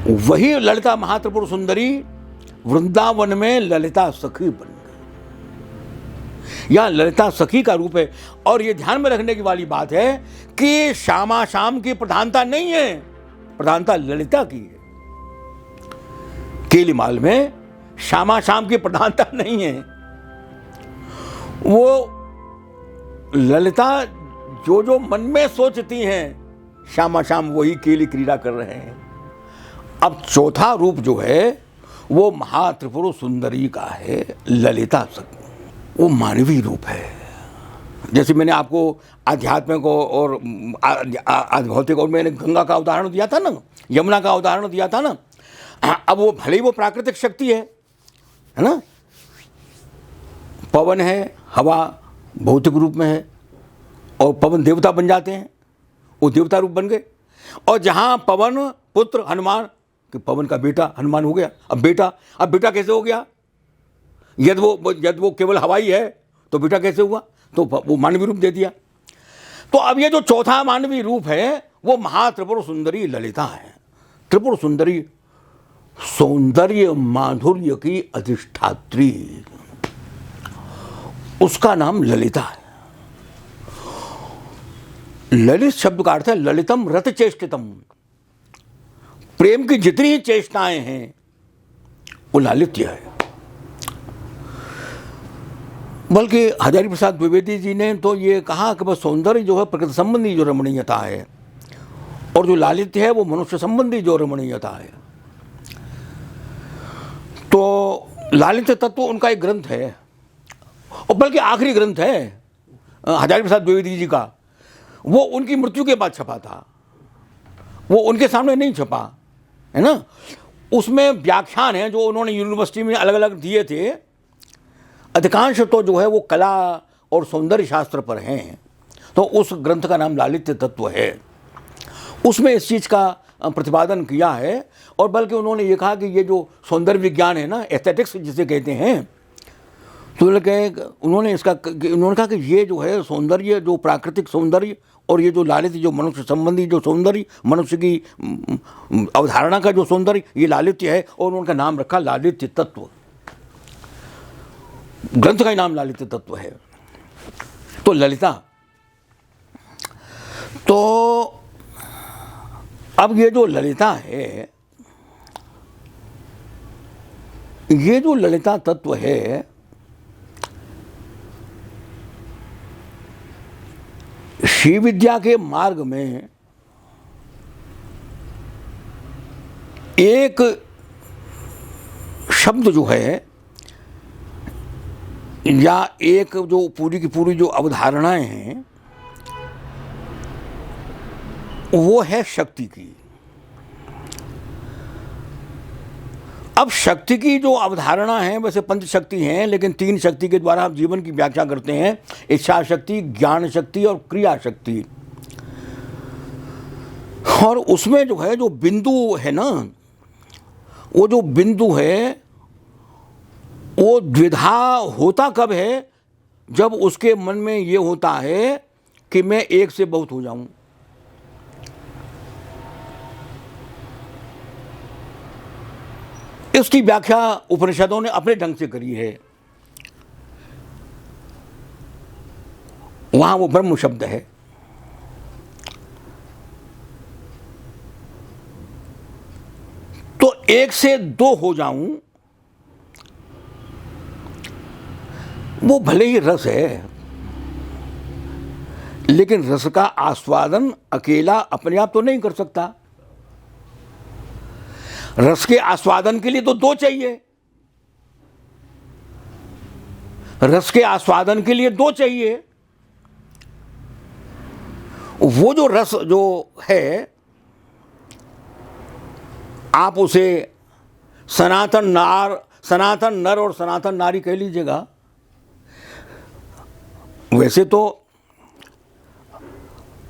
वही ललिता महात्रिपुर सुंदरी वृंदावन में ललिता सखी बन गई। यह ललिता सखी का रूप है। और यह ध्यान में रखने की वाली बात है कि श्यामा श्याम की प्रधानता नहीं है, प्रधानता ललिता की है। केलीमाल में श्यामा श्याम की प्रधानता नहीं है, वो ललिता जो जो मन में सोचती हैं श्यामा श्याम वही केली क्रीड़ा कर रहे हैं। अब चौथा रूप जो है वो महात्रिपुर सुंदरी का है, ललिता सखी। वो मानवीय रूप है। जैसे मैंने आपको आध्यात्मिक और भौतिक और मैंने गंगा का उदाहरण दिया था ना, यमुना का उदाहरण दिया था ना। अब वो भले ही वो प्राकृतिक शक्ति है ना, पवन है, हवा भौतिक रूप में है, और पवन देवता बन जाते हैं, वो देवता रूप बन गए। और जहाँ पवन पुत्र हनुमान, कि पवन का बेटा हनुमान हो गया। अब बेटा कैसे हो गया? यदि वो केवल हवाई है तो बेटा कैसे हुआ? तो वो मानवीय रूप दे दिया। तो अब ये जो चौथा मानवीय रूप है वो महात्रिपुर सुंदरी ललिता है। त्रिपुर सुंदरी सौंदर्य माधुर्य की अधिष्ठात्री, उसका नाम ललिता है। ललित शब्द का अर्थ है ललितम रत चेष्टितम। प्रेम की जितनी ही चेष्टाएं हैं वो लालित्य है। बल्कि हजारी प्रसाद द्विवेदी जी ने तो ये कहा कि बस सौंदर्य जो है प्रकृति संबंधी जो रमणीयता है, और जो लालित्य है वो मनुष्य संबंधी जो रमणीयता है। तो लालित्य तत्व उनका एक ग्रंथ है, और बल्कि आखिरी ग्रंथ है हजारी प्रसाद द्विवेदी जी का। वो उनकी मृत्यु के बाद छपा था, वो उनके सामने नहीं छपा, है ना। उसमें व्याख्यान है जो उन्होंने यूनिवर्सिटी में अलग अलग दिए थे। अधिकांश तो जो है वो कला और सौंदर्य शास्त्र पर हैं। तो उस ग्रंथ का नाम लालित्य तत्व है। उसमें इस चीज़ का प्रतिपादन किया है। और बल्कि उन्होंने ये कहा कि ये जो सौंदर्य विज्ञान है ना, एस्थेटिक्स जिसे कहते हैं, तो उन्होंने कहा कि ये जो है सौंदर्य, जो प्राकृतिक सौंदर्य, और ये जो लालित्य जो मनुष्य संबंधी जो सौंदर्य, मनुष्य की अवधारणा का जो सौंदर्य, ये लालित्य है। और उनका नाम रखा लालित्य तत्व। ग्रंथ का ही नाम लालित्य तत्व है। तो ललिता, तो अब ये जो ललिता है, ये जो ललिता तत्व है, शिव विद्या के मार्ग में एक शब्द जो है, या एक जो पूरी की पूरी जो अवधारणाएं हैं, वो है शक्ति की। अब शक्ति की जो अवधारणा है, वैसे पंच शक्ति हैं, लेकिन तीन शक्ति के द्वारा आप जीवन की व्याख्या करते हैं। इच्छा शक्ति, ज्ञान शक्ति और क्रिया शक्ति। और उसमें जो है जो बिंदु है ना, वो जो बिंदु है वो द्विधा होता कब है? जब उसके मन में ये होता है कि मैं एक से बहुत हो जाऊं। इसकी व्याख्या उपनिषदों ने अपने ढंग से करी है। वहां वो ब्रह्म शब्द है। तो एक से दो हो जाऊं, वो भले ही रस है, लेकिन रस का आस्वादन अकेला अपने आप तो नहीं कर सकता। रस के आस्वादन के लिए तो दो चाहिए। रस के आस्वादन के लिए दो चाहिए। वो जो रस जो है, आप उसे सनातन नर और सनातन नारी कह लीजिएगा। वैसे तो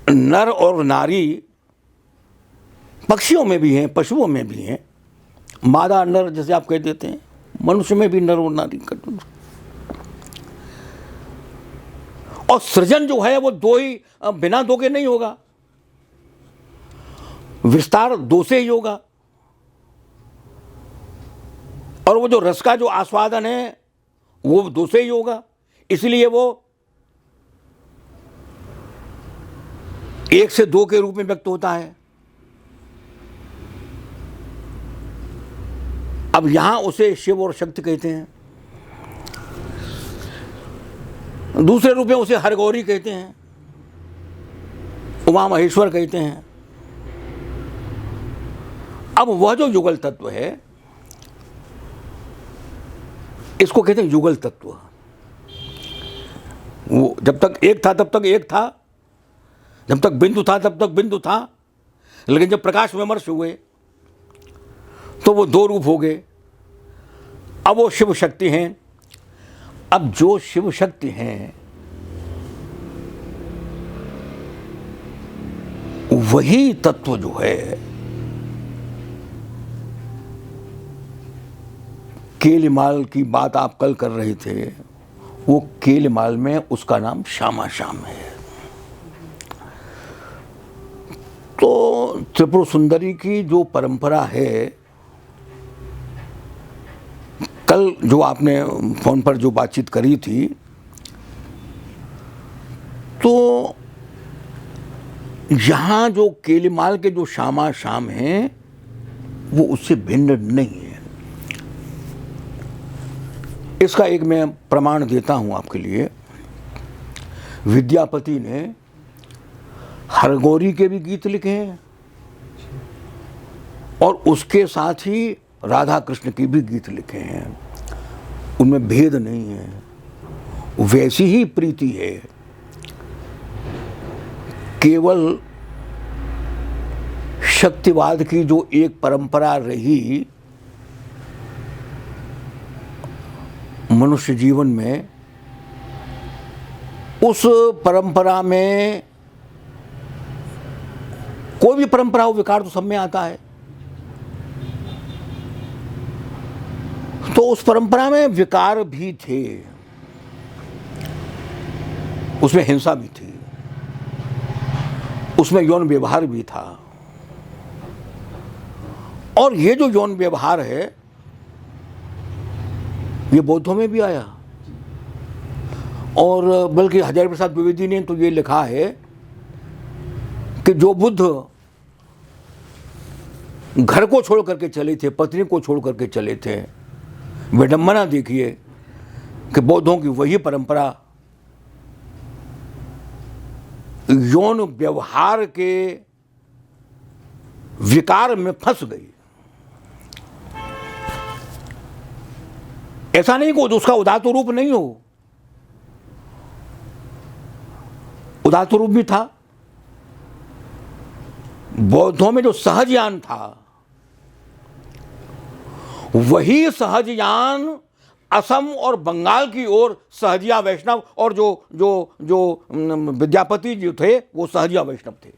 नर और नारी पक्षियों में भी हैं, पशुओं में भी हैं। मादा नर जैसे आप कह देते हैं, मनुष्य में भी नर और नारी का। और सृजन जो है वो दो ही, बिना दो के नहीं होगा। विस्तार दो से ही होगा। और वो जो रस का जो आस्वादन है वो 2 से ही होगा, इसलिए वो 1 से 2 के रूप में व्यक्त होता है। अब यहां उसे शिव और शक्ति कहते हैं, दूसरे रूप में उसे हरगौरी कहते हैं, उमा महेश्वर कहते हैं। अब वह जो युगल तत्व है इसको कहते हैं युगल तत्व। वो जब तक एक था तब तक एक था, जब तक बिंदु था तब तक बिंदु था, लेकिन जब प्रकाश विमर्श हुए तो वो 2 रूप हो गए। अब वो शिव शक्ति हैं। अब जो शिव शक्ति हैं वही तत्व जो है केलिमाल की बात आप कल कर रहे थे, वो केलिमाल में उसका नाम श्यामा श्याम है। तो त्रिपुर सुंदरी की जो परंपरा है, कल जो आपने फोन पर जो बातचीत करी थी, तो यहाँ जो केलिमाल के जो श्यामा श्याम हैं वो उससे भिन्न नहीं है। इसका एक मैं प्रमाण देता हूँ आपके लिए। विद्यापति ने हरगौरी के भी गीत लिखे हैं और उसके साथ ही राधा कृष्ण के भी गीत लिखे हैं, उनमें भेद नहीं है, वैसी ही प्रीति है। केवल शक्तिवाद की जो एक परंपरा रही मनुष्य जीवन में, उस परंपरा में कोई भी परंपरा हो, विकार तो सब में आता है। तो उस परंपरा में विकार भी थे, उसमें हिंसा भी थी, उसमें यौन व्यवहार भी था। और ये जो यौन व्यवहार है ये बौद्धों में भी आया। और बल्कि हजारी प्रसाद द्विवेदी ने तो ये लिखा है कि जो बुद्ध घर को छोड़ करके चले थे, पत्नी को छोड़ करके चले थे, विडंबना देखिए कि बौद्धों की वही परंपरा यौन व्यवहार के विकार में फंस गई। ऐसा नहीं कि उसका उदात्त रूप नहीं हो, उदात्त रूप भी था। बौद्धों में जो सहजयान था वही सहजयान असम और बंगाल की ओर सहजिया वैष्णव, और जो जो जो विद्यापति जी थे वो सहजिया वैष्णव थे।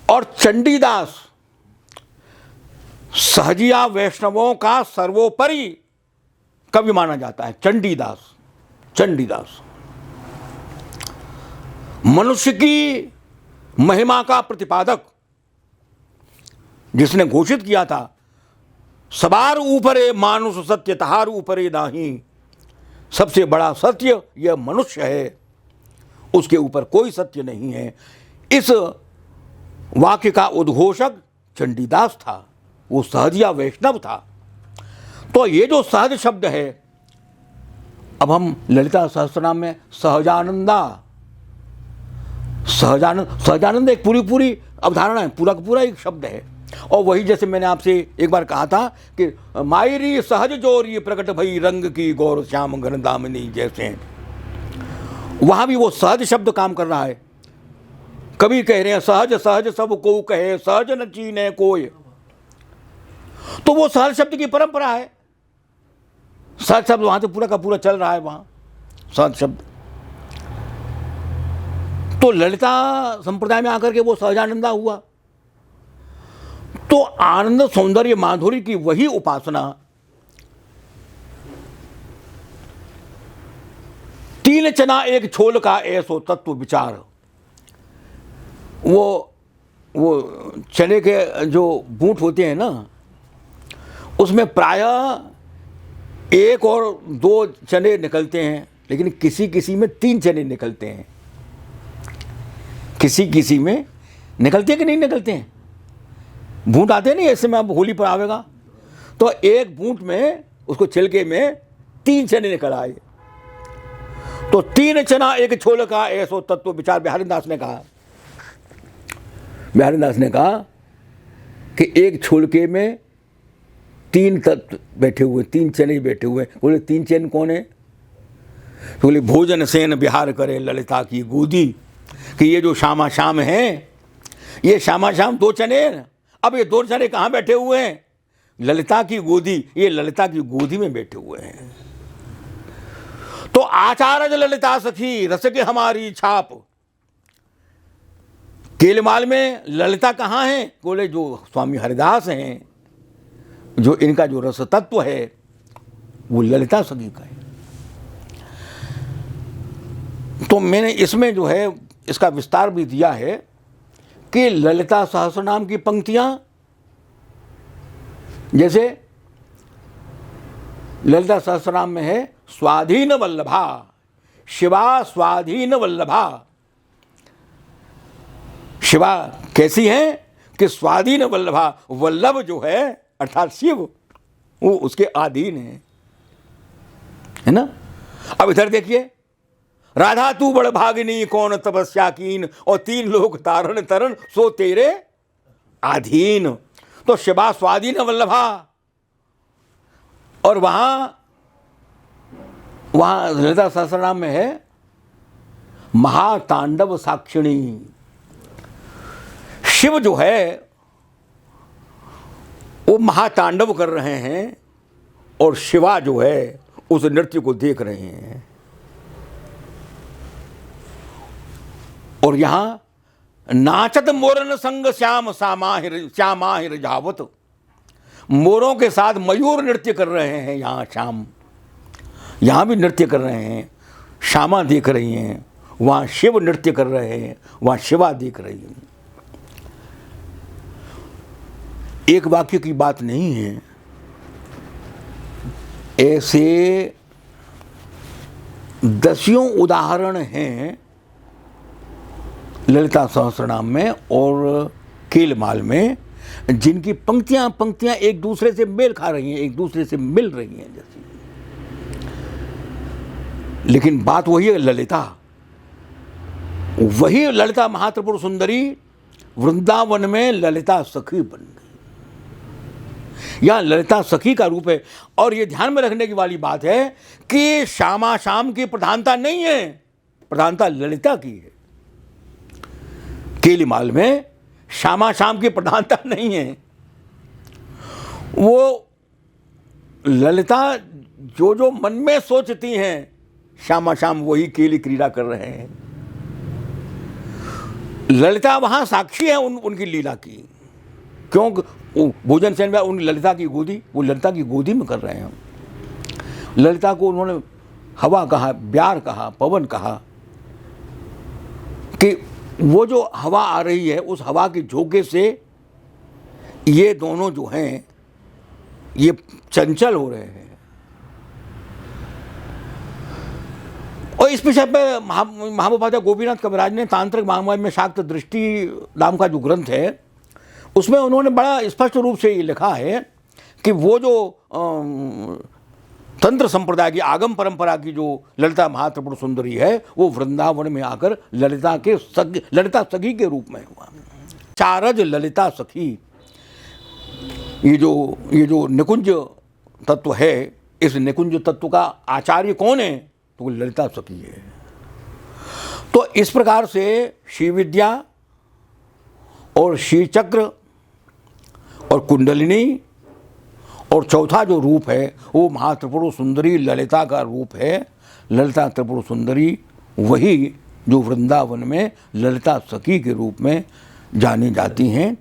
और चंडीदास सहजिया वैष्णवों का सर्वोपरि कवि माना जाता है। चंडीदास, चंडीदास मनुष्य की महिमा का प्रतिपादक, जिसने घोषित किया था सबार ऊपरे मानुष सत्य तहार ऊपरे नाही, सबसे बड़ा सत्य यह मनुष्य है, उसके ऊपर कोई सत्य नहीं है। इस वाक्य का उद्घोषक चंडीदास था, वो सहजिया वैष्णव था। तो ये जो सहज शब्द है, अब हम ललिता सहस्त्रनाम में सहजानंदा, सहजानंद एक पूरी अवधारणा है, पूरा का पूरा एक शब्द है। और वही जैसे मैंने आपसे एक बार कहा था कि मायरी सहज जोरी प्रकट भई रंग की गौर श्याम घन दामिनी, जैसे वहां भी वो सहज शब्द काम कर रहा है। कवि कह रहे हैं सहज सहज सब को कहे, सहज न चीने कोय। तो वो सहज शब्द की परंपरा है, सहज शब्द वहां से पूरा का पूरा चल रहा है, वहां सहज शब्द। तो ललिता संप्रदाय में आकर के वो सहजानंदा हुआ। तो आनंद सौंदर्य माधुरी की वही उपासना, तीन चना एक छोल का ऐसो तत्व विचार। वो चने के जो बूट होते हैं ना, उसमें प्रायः 1 और 2 चने निकलते हैं, लेकिन किसी किसी में 3 चने निकलते हैं। किसी किसी में निकलते हैं कि नहीं निकलते हैं? बूंट आते नहीं ऐसे में, अब होली पर आवेगा तो एक बूंट में उसको छिलके में 3 चने निकल आए। तो 3 चना एक छोल का ऐसो तत्व विचार बिहारी दास ने कहा। बिहारी दास ने कहा कि एक छोलके में 3 तत्व बैठे हुए, 3 चने बैठे हुए। बोले 3 चने कौन है? तो बोले भोजन सेन बिहार करे ललिता की गोदी, कि ये जो श्यामा श्याम है, ये श्यामा श्याम 2 चने हैं। अब ये 2 चने कहाँ बैठे हुए हैं? ललिता की गोदी, ये ललिता की गोदी में बैठे हुए हैं। तो आचार्य ललिता सखी रस के हमारी छाप, केलमाल में ललिता कहाँ है? बोले जो स्वामी हरिदास हैं, जो इनका जो रस तत्व है वो ललिता सखी का है। तो मैंने इसमें जो है इसका विस्तार भी दिया है कि ललिता सहस्रनाम की पंक्तियां, जैसे ललिता सहस्रनाम में है स्वाधीन वल्लभा, शिवा स्वाधीन वल्लभा। शिवा कैसी है कि स्वाधीन वल्लभा, वल्लभ जो है अर्थात शिव, वो उसके अधीन है ना। अब इधर देखिए, राधा तू बड़ भागिनी कौन तपस्या कीन, और 3 लोग तारण तरण सो तेरे अधीन। तो शिवा स्वाधीन वल्लभा, और वहां ललिता सहस्रनाम में है महातांडव साक्षिणी। शिव जो है वो महातांडव कर रहे हैं और शिवा जो है उस नृत्य को देख रहे हैं। और यहां नाचत मोरन संग श्याम श्यामाहिर जावत, मोरों के साथ मयूर नृत्य कर रहे हैं। यहाँ श्याम यहाँ भी नृत्य कर रहे हैं, श्यामा देख रही हैं। वहाँ शिव नृत्य कर रहे हैं, वहाँ शिवा देख रही हैं। एक वाक्य की बात नहीं है, ऐसे दसियों उदाहरण हैं ललिता सहस्रनाम में और केलमाल में, जिनकी पंक्तियां एक दूसरे से मेल खा रही हैं, एक दूसरे से मिल रही हैं जैसी। लेकिन बात वही है, ललिता वही ललिता महात्रिपुर सुंदरी वृंदावन में ललिता सखी बन गई। यह ललिता सखी का रूप है। और ये ध्यान में रखने की वाली बात है कि श्यामा श्याम की प्रधानता नहीं है, प्रधानता ललिता की है। केलीमाल में श्यामा श्याम की प्रधानता नहीं है, वो ललिता जो जो मन में सोचती हैं, श्यामा श्याम वही केली क्रीड़ा कर रहे हैं। ललिता वहां साक्षी है उनकी लीला की। क्यों? भोजन सेन में उन ललिता की गोदी, वो ललिता की गोदी में कर रहे हैं। ललिता को उन्होंने हवा कहा, ब्यार कहा, पवन कहा, कि वो जो हवा आ रही है उस हवा के झोंके से ये दोनों जो हैं ये चंचल हो रहे हैं। और इस विषय पर महामहोपाध्याय गोपीनाथ कविराज ने तांत्रिक महामय में शाक्त दृष्टि नाम का जो ग्रंथ है उसमें उन्होंने बड़ा स्पष्ट रूप से ये लिखा है कि वो जो तंत्र संप्रदाय की आगम परंपरा की जो ललिता महात्रिपुर सुंदरी है वो वृंदावन में आकर ललिता सखी के रूप में हुआ। चारज ललिता सखी, ये जो निकुंज तत्व है, इस निकुंज तत्व का आचार्य कौन है? तो ललिता सखी है। तो इस प्रकार से श्री विद्या और श्री चक्र और कुंडलिनी और चौथा जो रूप है वो महात्रिपुर सुंदरी ललिता का रूप है। ललिता त्रिपुर सुंदरी वही जो वृंदावन में ललिता सखी के रूप में जानी जाती हैं।